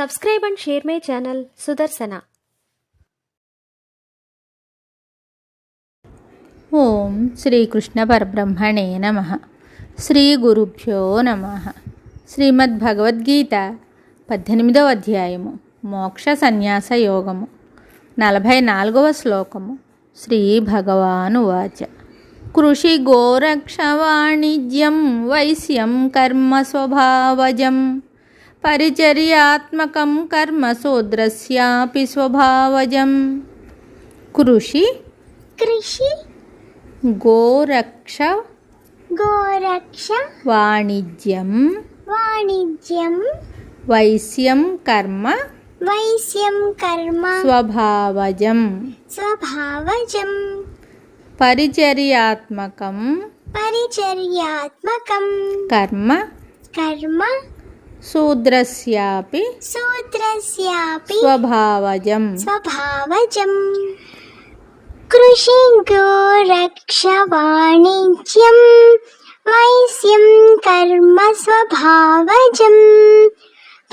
Subscribe and share my channel Sudarsana. ఓం శ్రీకృష్ణ పరబ్రహ్మణే నమః. శ్రీ గురుభ్యో నమః. శ్రీమద్భగవద్గీత 18వ అధ్యాయము మోక్ష సన్యాస యోగము 44వ శ్లోకము. శ్రీ భగవానువాచ కృషి గోరక్ష వాణిజ్యం వైశ్యం కర్మ స్వభావజం పరిచర్యాత్మకం కర్మ శూద్రస్యాపి స్వభావజం. కృషి గోరక్ష వాణిజ్యం వైశ్యం కర్మ స్వభావజం పరిచర్యాత్మకం కర్మ శూద్రస్యాపి స్వభావజం. కృషి గోరక్ష వాణిజ్యం వైశ్యం కర్మ స్వభావజం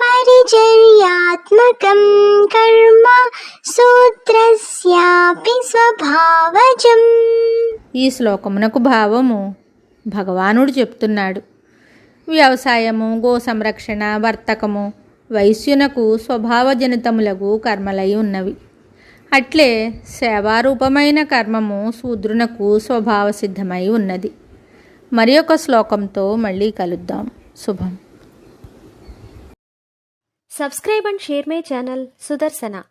పరిచర్యాత్మకం కర్మ శూద్రస్యాపి స్వభావజం. ఈ శ్లోకమునకు భావము భగవానుడు చెప్తున్నాడు. వ్యవసాయము, గో సంరక్షణ, వర్తకము వైశ్యునకు స్వభావజనితములకు కర్మలై ఉన్నవి. అట్లే సేవారూపమైన కర్మము శూద్రునకు స్వభావసిద్ధమై ఉన్నది. మరి ఒక శ్లోకంతో మళ్ళీ కలుద్దాం. శుభం. Subscribe and share my channel Sudarsana.